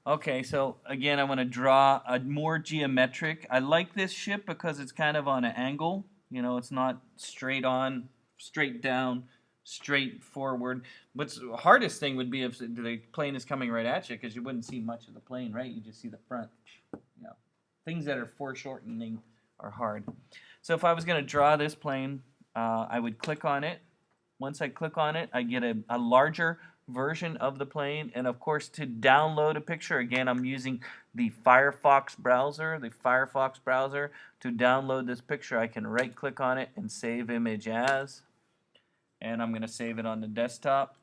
Okay, so again, I want to draw a more geometric. I like this ship because it's kind of on an angle. You know, it's not straight on, straight down, straight forward. What's the hardest thing would be if the plane is coming right at you, because you wouldn't see much of the plane, right? You just see the front. You know, things that are foreshortening are hard. So if I was going to draw this plane, I would click on it. Once I click on it, I get a larger version of the plane. And of course, to download a picture, again, I'm using the Firefox browser. To download this picture, I can right click on it and save image as. And I'm going to save it on the desktop.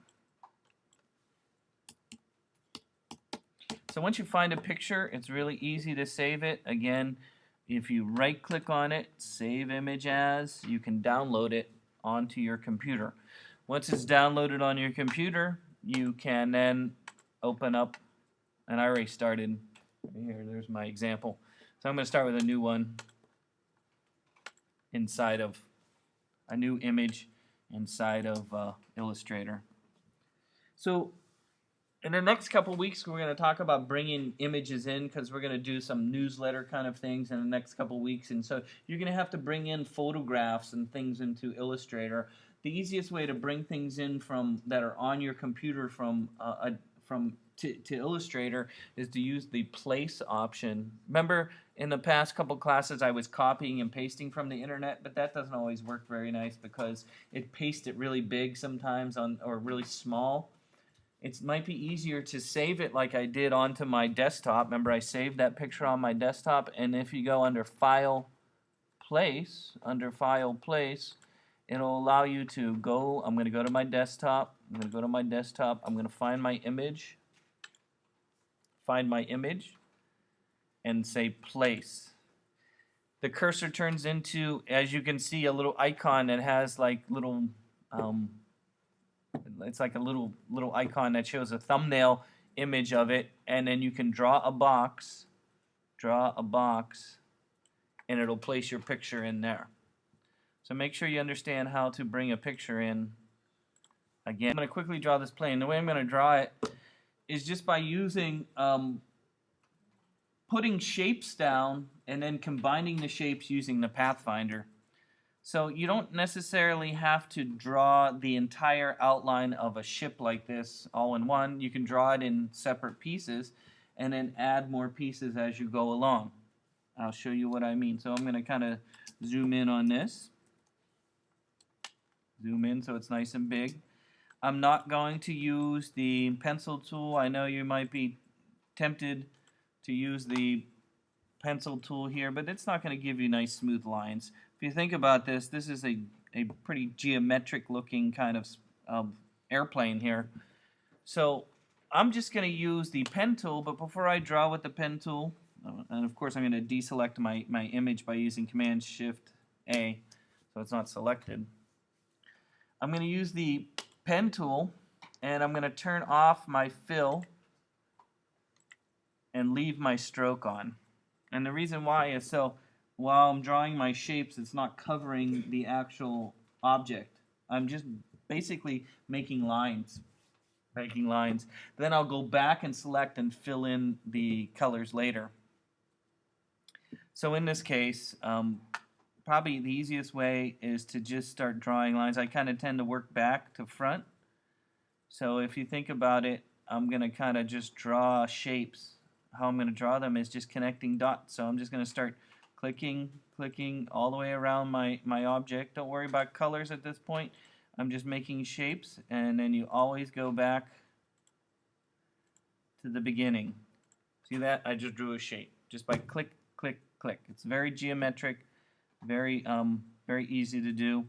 So once you find a picture, it's really easy to save it. Again, if you right click on it, save image as, you can download it onto your computer. Once it's downloaded on your computer, you can then open up, and I already started here, there's my example. So I'm going to start with a new one inside of a new image inside of Illustrator. So in the next couple weeks, we're going to talk about bringing images in, because we're going to do some newsletter kind of things in the next couple weeks. And so you're going to have to bring in photographs and things into Illustrator. The easiest way to bring things in from that are on your computer to Illustrator is to use the place option. Remember, in the past couple classes, I was copying and pasting from the internet, but that doesn't always work very nice because it pastes it really big sometimes or really small. It might be easier to save it like I did onto my desktop. Remember, I saved that picture on my desktop, and if you go under File, Place, it'll allow you to go. I'm going to go to my desktop. I'm going to find my image, and say Place. The cursor turns into, as you can see, a little icon that has like little it's like a little icon that shows a thumbnail image of it, and then you can draw a box, and it'll place your picture in there. So make sure you understand how to bring a picture in. Again, I'm going to quickly draw this plane. The way I'm going to draw it is just by using putting shapes down and then combining the shapes using the Pathfinder. So you don't necessarily have to draw the entire outline of a ship like this all in one. You can draw it in separate pieces and then add more pieces as you go along. I'll show you what I mean. So I'm going to kind of zoom in on this. Zoom in so it's nice and big. I'm not going to use the pencil tool. I know you might be tempted to use the pencil tool here, but it's not going to give you nice smooth lines. If you think about this, this is a pretty geometric looking kind of airplane here. So I'm just going to use the pen tool, but before I draw with the pen tool, and of course I'm going to deselect my image by using Command-Shift-A, so it's not selected. I'm going to use the pen tool, and I'm going to turn off my fill and leave my stroke on. And the reason why is so while I'm drawing my shapes, it's not covering the actual object. I'm just basically making lines. Then I'll go back and select and fill in the colors later. So in this case, probably the easiest way is to just start drawing lines. I kind of tend to work back to front. So if you think about it, I'm going to kind of just draw shapes. How I'm going to draw them is just connecting dots. So I'm just going to start clicking all the way around my object. Don't worry about colors at this point. I'm just making shapes, and then you always go back to the beginning. See that? I just drew a shape just by click, click, click. It's very geometric, very easy to do.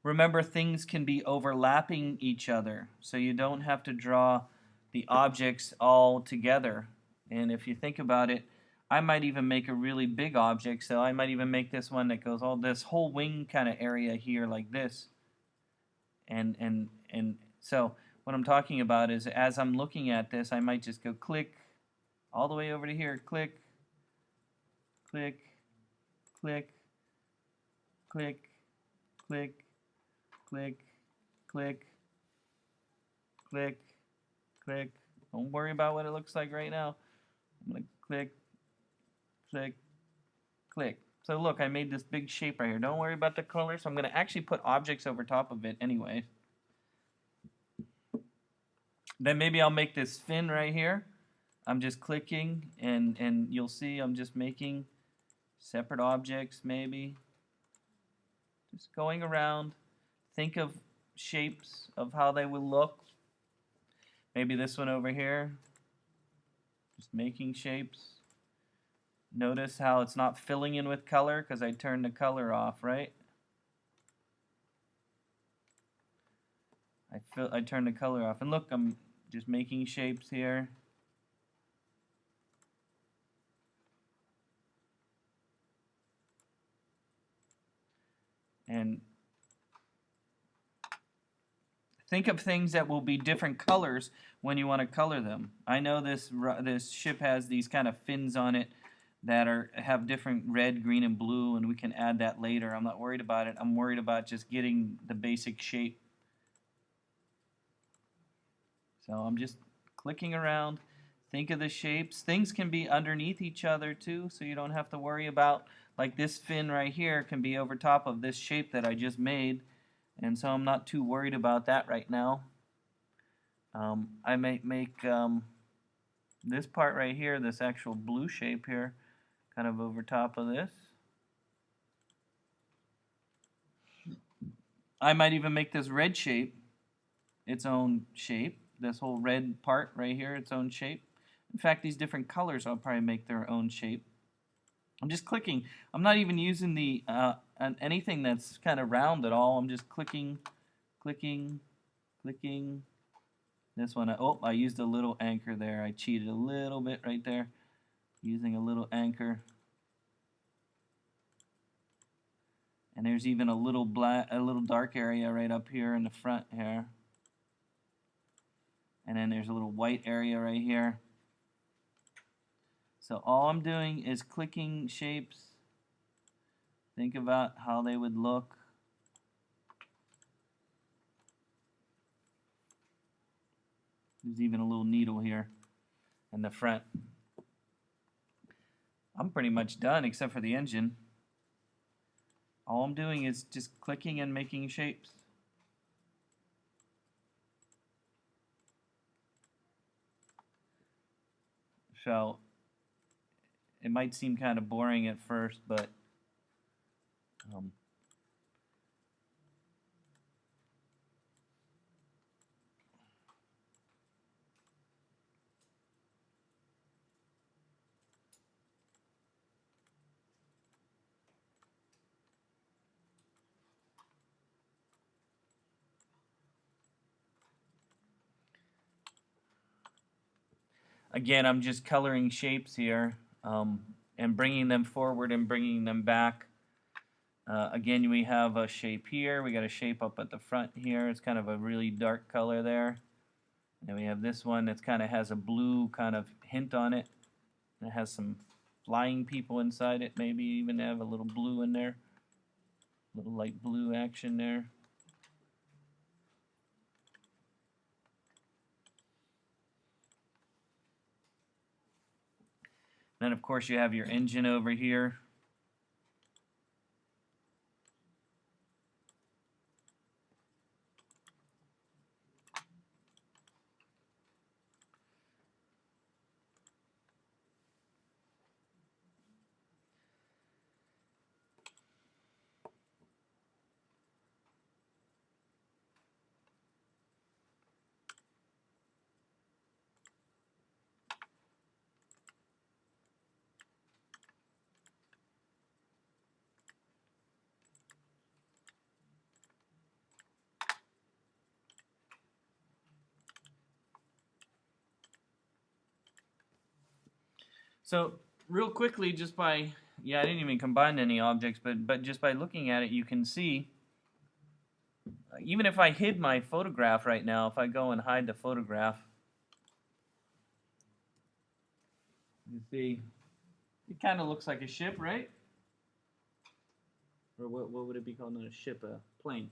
Remember, things can be overlapping each other, so you don't have to draw the objects all together. And if you think about it, I might even make a really big object, so I might even make this one that goes all this whole wing kind of area here like this. And so what I'm talking about is as I'm looking at this, I might just go click all the way over to here, click, click, click, click, click, click, click, click, click. Don't worry about what it looks like right now. I'm going to click, click, click. So look, I made this big shape right here. Don't worry about the color. So I'm going to actually put objects over top of it anyway. Then maybe I'll make this fin right here. I'm just clicking, and you'll see I'm just making separate objects maybe. Just going around. Think of shapes of how they will look. Maybe this one over here. Just making shapes. Notice how it's not filling in with color because I turned the color off, right? I turned the color off. And look, I'm just making shapes here. And think of things that will be different colors when you want to color them. I know this ship has these kind of fins on it that have different red, green, and blue, and we can add that later. I'm not worried about it. I'm worried about just getting the basic shape. So I'm just clicking around. Think of the shapes. Things can be underneath each other too, so you don't have to worry about, like this fin right here can be over top of this shape that I just made, and so I'm not too worried about that right now. I might make this part right here, this actual blue shape here, kind of over top of this. I might even make this red shape its own shape. This whole red part right here, its own shape. In fact, these different colors I'll probably make their own shape. I'm just clicking. I'm not even using the anything that's kind of round at all. I'm just clicking, clicking, clicking. This one, I used a little anchor there. I cheated a little bit right there, using a little anchor. And there's even a little dark area right up here in the front here. And then there's a little white area right here. So all I'm doing is clicking shapes. Think about how they would look. There's even a little needle here in the front. I'm pretty much done except for the engine. All I'm doing is just clicking and making shapes. So it might seem kind of boring at first, but again, I'm just coloring shapes here and bringing them forward and bringing them back. Again, we have a shape here. We got a shape up at the front here. It's kind of a really dark color there. And we have this one that kind of has a blue kind of hint on it. It has some flying people inside it. Maybe even have a little blue in there. A little light blue action there. Then of course you have your engine over here. So real quickly, just by, I didn't even combine any objects, but just by looking at it, you can see, even if I hid my photograph right now, if I go and hide the photograph, you see, it kind of looks like a ship, right? Or what would it be called? Not a ship, a plane.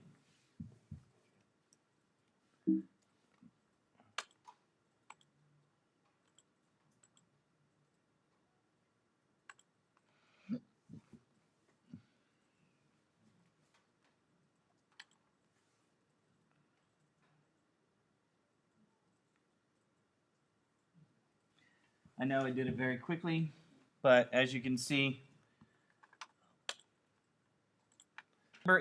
I know I did it very quickly, but as you can see,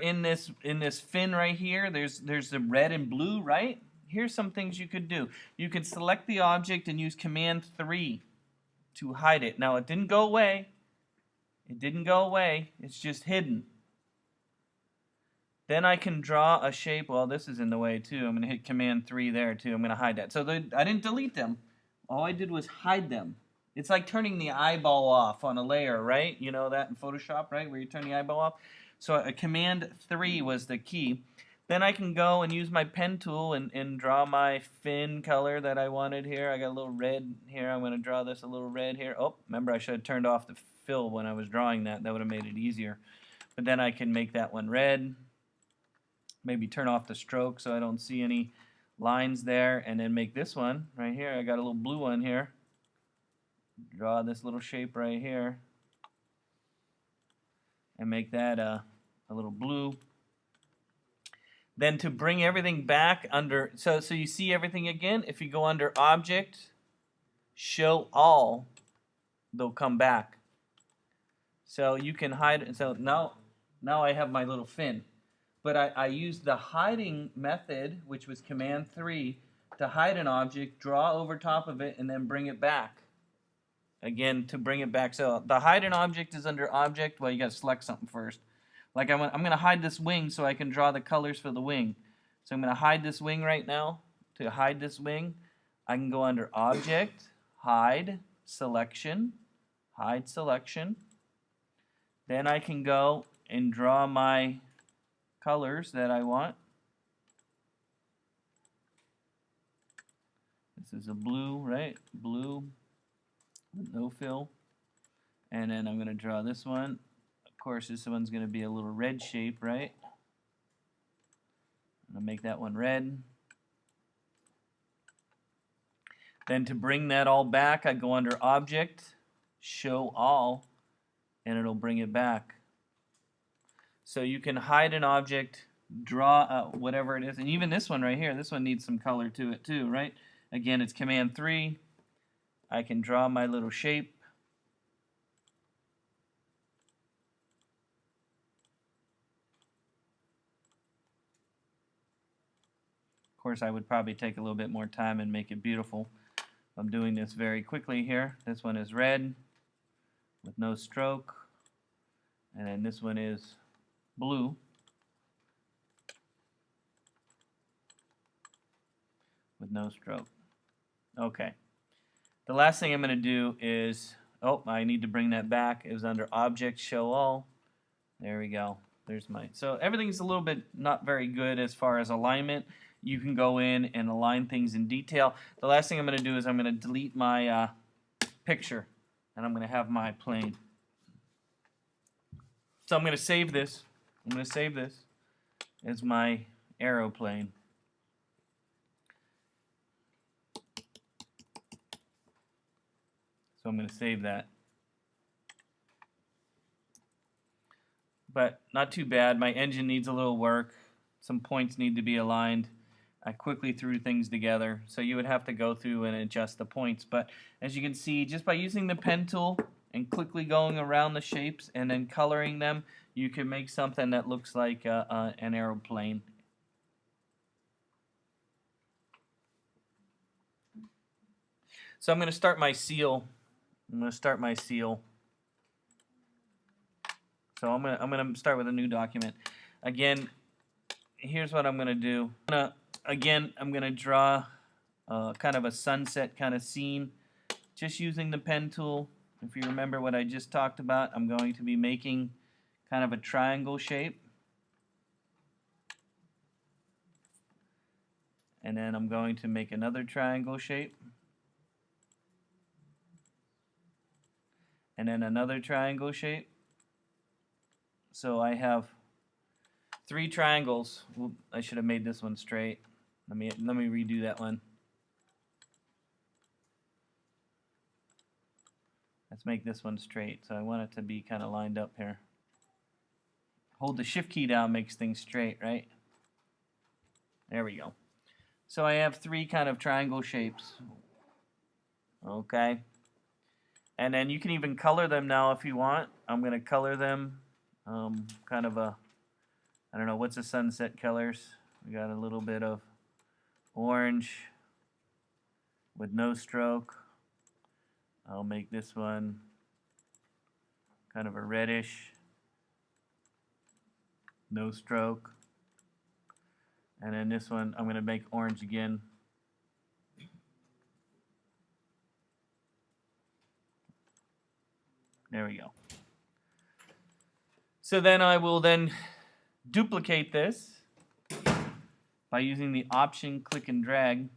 in this fin right here, there's the red and blue, right? Here's some things you could do. You could select the object and use Command 3 to hide it. Now it didn't go away. It didn't go away. It's just hidden. Then I can draw a shape. Well, this is in the way too. I'm going to hit Command 3 there too. I'm going to hide that. So I didn't delete them. All I did was hide them. It's like turning the eyeball off on a layer, right? You know that in Photoshop, right? Where you turn the eyeball off. So a Command 3 was the key. Then I can go and use my pen tool and draw my fin color that I wanted here. I got a little red here. I'm going to draw this a little red here. Oh, remember I should have turned off the fill when I was drawing that. That would have made it easier. But then I can make that one red. Maybe turn off the stroke so I don't see any lines there, and then make this one right here. I got a little blue one here. Draw this little shape right here and make that a little blue. Then to bring everything back under, so you see everything again. If you go under Object, Show All, they'll come back. So you can hide it. So now I have my little fin. But I used the hiding method, which was Command 3, to hide an object, draw over top of it, and then bring it back. Again, to bring it back. So the hide an object is under Object. Well, you got to select something first. Like I'm going to hide this wing so I can draw the colors for the wing. So I'm going to hide this wing right now. To hide this wing, I can go under Object, Hide, Selection, Hide Selection. Then I can go and draw my colors that I want. This is a blue, right? Blue with no fill. And then I'm going to draw this one. Of course, this one's going to be a little red shape, right? I'm going to make that one red. Then to bring that all back, I go under Object, Show All, and it'll bring it back. So you can hide an object, draw whatever it is, and even this one right here, this one needs some color to it too, right? Again, it's Command 3. I can draw my little shape. Of course, I would probably take a little bit more time and make it beautiful. I'm doing this very quickly here. This one is red with no stroke, and then this one is blue with no stroke. Okay. The last thing I'm going to do is, oh, I need to bring that back. It was under Object, Show All. There we go. There's my, so everything's a little bit not very good as far as alignment. You can go in and align things in detail. The last thing I'm going to do is I'm going to delete my picture, and I'm going to have my plane. So I'm going to save this. I'm going to save this as my aeroplane. So I'm going to save that. But not too bad. My engine needs a little work. Some points need to be aligned. I quickly threw things together. So you would have to go through and adjust the points. But as you can see, just by using the pen tool and quickly going around the shapes and then coloring them, you can make something that looks like an aeroplane. So I'm going to start my seal. I'm going to start my seal. So I'm going to start with a new document. Again, here's what I'm going to do. I'm going to draw kind of a sunset kind of scene, just using the pen tool. If you remember what I just talked about, I'm going to be making kind of a triangle shape. And then I'm going to make another triangle shape. And then another triangle shape. So I have 3 triangles. Oops, I should have made this one straight. Let me redo that one. Let's make this one straight. So I want it to be kind of lined up here. Hold the Shift key down, makes things straight, right? There we go. So I have 3 kind of triangle shapes. Okay. And then you can even color them now if you want. I'm going to color them kind of a, I don't know, what's the sunset colors? We got a little bit of orange with no stroke. I'll make this one kind of a reddish, no stroke. And then this one, I'm going to make orange again. There we go. So then I will then duplicate this by using the option click and drag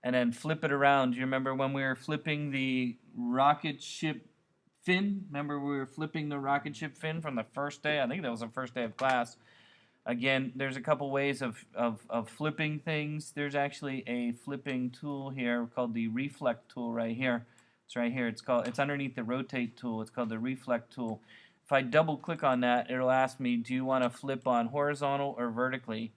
and then flip it around. Do you remember when we were flipping the rocket ship fin? Remember we were flipping the rocket ship fin from the first day? I think that was the first day of class. Again, there's a couple ways of flipping things. There's actually a flipping tool here called the reflect tool right here. It's right here. It's underneath the rotate tool. It's called the reflect tool. If I double click on that, it'll ask me, do you want to flip on horizontal or vertically?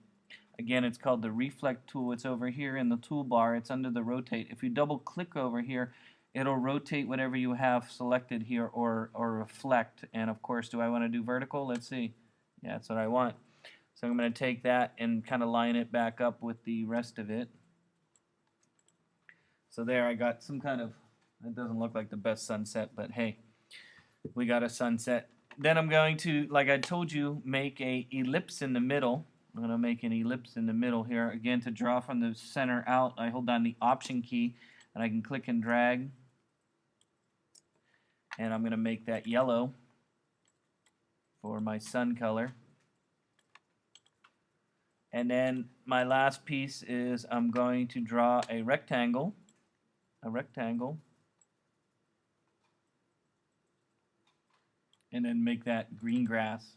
Again, it's called the reflect tool. It's over here in the toolbar. It's under the rotate. If you double click over here, it'll rotate whatever you have selected here or reflect. And of course, do I want to do vertical? Let's see. Yeah, that's what I want. So I'm going to take that and kind of line it back up with the rest of it. So there I got some kind of, it doesn't look like the best sunset, but hey, we got a sunset. Then I'm going to, like I told you, make a ellipse in the middle. I'm going to make an ellipse in the middle here. Again, to draw from the center out, I hold down the option key and I can click and drag. And I'm going to make that yellow for my sun color. And then my last piece is I'm going to draw a rectangle. And then make that green grass.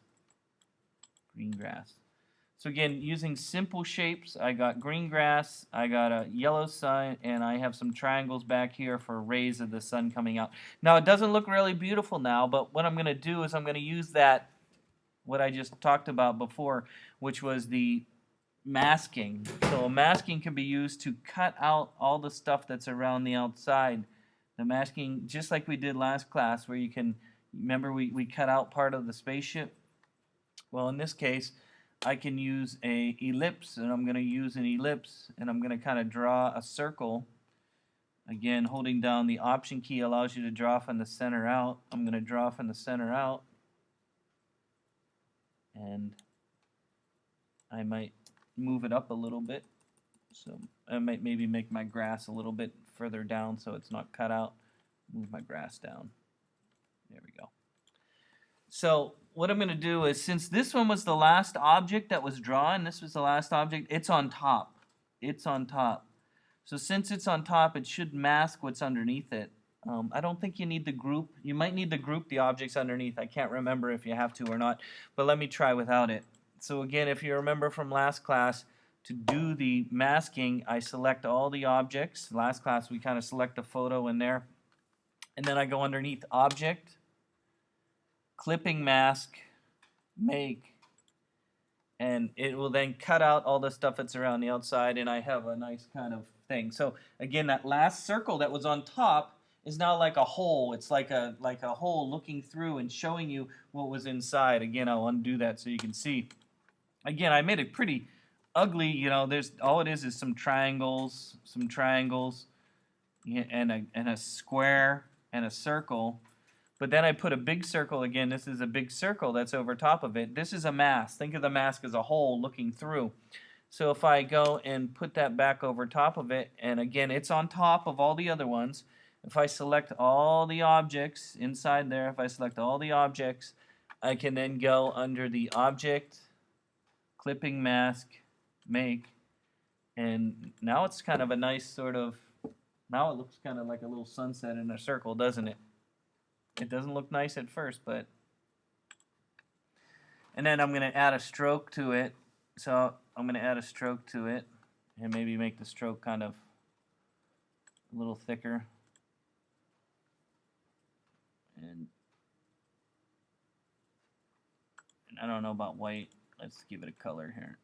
So again, using simple shapes, I got green grass, I got a yellow sun, and I have some triangles back here for rays of the sun coming out. Now it doesn't look really beautiful now, but what I'm going to do is I'm going to use that, what I just talked about before, which was the masking. So masking can be used to cut out all the stuff that's around the outside. The masking, just like we did last class, where you can, remember we cut out part of the spaceship? Well, in this case, I can use a ellipse, and I'm going to use an ellipse, and I'm going to kind of draw a circle. Again, holding down the option key allows you to draw from the center out. I'm going to draw from the center out, and I might move it up a little bit. So I might maybe make my grass a little bit further down so it's not cut out. Move my grass down. There we go. So what I'm going to do is, since this one was the last object that was drawn, this was the last object, it's on top. It's on top. So since it's on top, it should mask what's underneath it. I don't think you need to group. You might need to group the objects underneath. I can't remember if you have to or not, but let me try without it. So again, if you remember from last class, to do the masking, I select all the objects. Last class, we kind of select a photo in there. And then I go underneath Object, Clipping Mask, Make, and it will then cut out all the stuff that's around the outside, and I have a nice kind of thing. So again, that last circle that was on top is now like a hole. It's like a hole looking through and showing you what was inside. Again, I'll undo that so you can see. Again, I made it pretty ugly. You know, there's all it is some triangles, and a square and a circle. But then I put a big circle again. This is a big circle that's over top of it. This is a mask. Think of the mask as a hole looking through. So if I go and put that back over top of it, and again, it's on top of all the other ones. If I select all the objects inside there, if I select all the objects, I can then go under the Object, Clipping Mask, Make, and now it's kind of a nice sort of, now it looks kind of like a little sunset in a circle, doesn't it? It doesn't look nice at first, but, and then I'm going to add a stroke to it. So I'm going to add a stroke to it and maybe make the stroke kind of a little thicker. And I don't know about white. Let's give it a color here.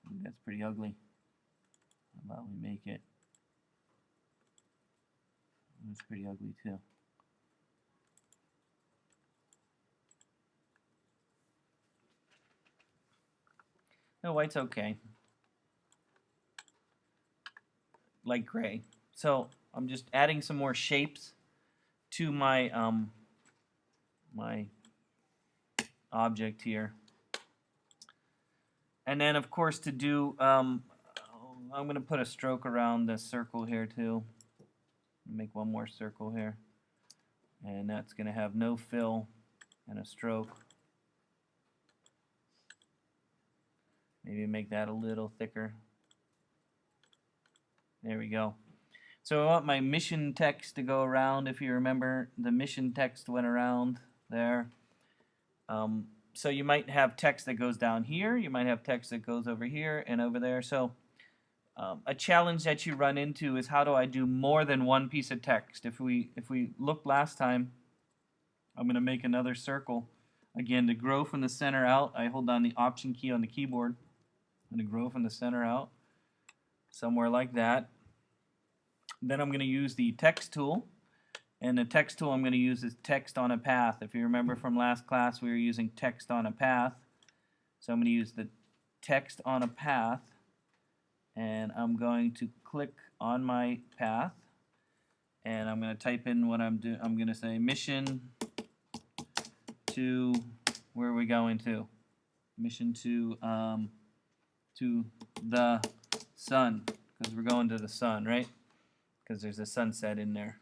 I think that's pretty ugly. How about we make it It's pretty ugly too. No, white's okay. Light gray. So I'm just adding some more shapes to my my object here. And then of course to do I'm going to put a stroke around this circle here too. Make one more circle here. And that's going to have no fill and a stroke. Maybe make that a little thicker. There we go. So I want my mission text to go around. If you remember, the mission text went around there. So you might have text that goes down here. You might have text that goes over here and over there. So a challenge that you run into is, how do I do more than one piece of text? If we looked last time, I'm going to make another circle. Again, to grow from the center out, I hold down the Option key on the keyboard. I'm going to grow from the center out, somewhere like that. Then I'm going to use the text tool. And the text tool I'm going to use is text on a path. If you remember from last class, we were using text on a path. So I'm going to use the text on a path. And I'm going to click on my path. And I'm going to type in what I'm doing. I'm going to say mission to, where are we going to? Mission to the sun, because we're going to the sun, right? Because there's a sunset in there.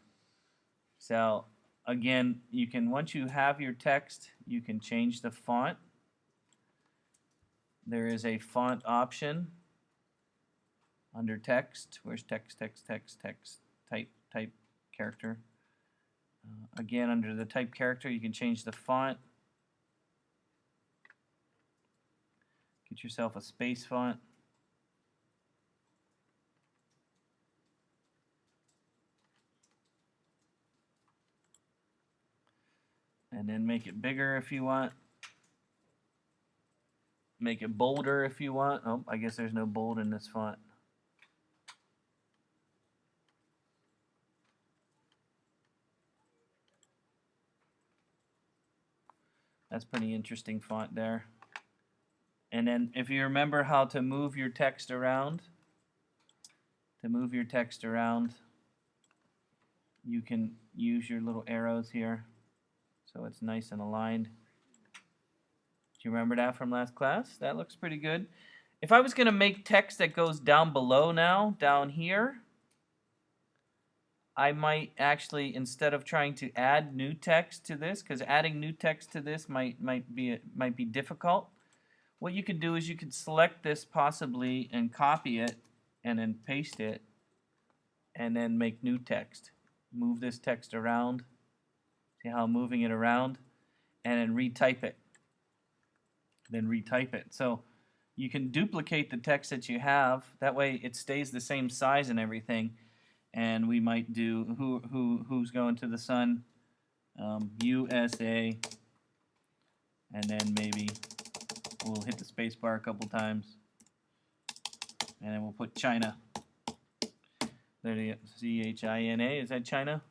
So again, you can, once you have your text, you can change the font. There is a font option under text. Where's text, type character. Again, under the type character, you can change the font. Get yourself a space font. And then make it bigger if you want. Make it bolder if you want. Oh, I guess there's no bold in this font. That's pretty interesting font there. And then if you remember how to move your text around, you can use your little arrows here so it's nice and aligned. Do you remember that from last class? That looks pretty good. If I was going to make text that goes down below now, down here, I might actually, instead of trying to add new text to this, because adding new text to this might be difficult, what you could do is you could select this possibly and copy it and then paste it and then make new text. Move this text around. See how I'm moving it around? And then retype it. Then retype it. So you can duplicate the text that you have. That way it stays the same size and everything. And we might do who's going to the sun, USA, and then maybe we'll hit the space bar a couple times, and then we'll put China. There you go. C-H-I-N-A. Is that China?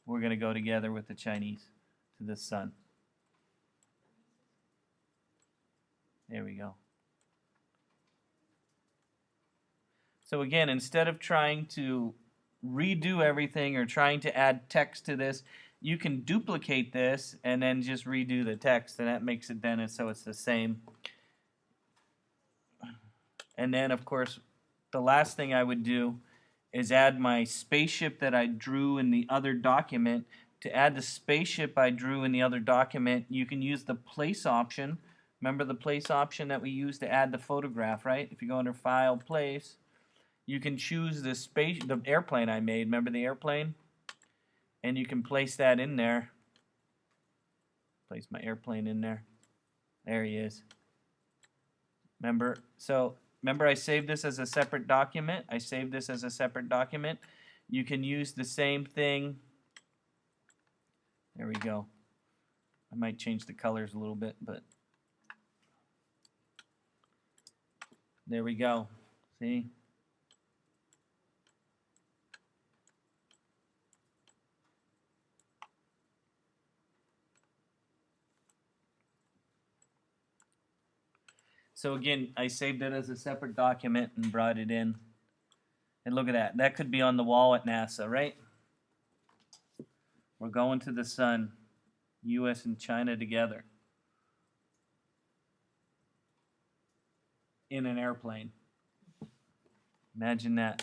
We're going to go together with the Chinese to the sun. There we go. So again, instead of trying to redo everything or trying to add text to this, you can duplicate this and then just redo the text, and that makes it then so it's the same. And then of course the last thing I would do is add my spaceship that I drew in the other document. To add the spaceship I drew in the other document, you can use the place option. Remember the place option that we used to add the photograph, right? If you go under File, Place, you can choose the airplane I made. Remember the airplane? And you can place that in there. Place my airplane in there. There he is. Remember? So remember I saved this as a separate document? I saved this as a separate document. You can use the same thing. There we go. I might change the colors a little bit, but there we go. See? So again, I saved it as a separate document and brought it in. And look at that. That could be on the wall at NASA, right? We're going to the sun. U.S. and China together. In an airplane. Imagine that.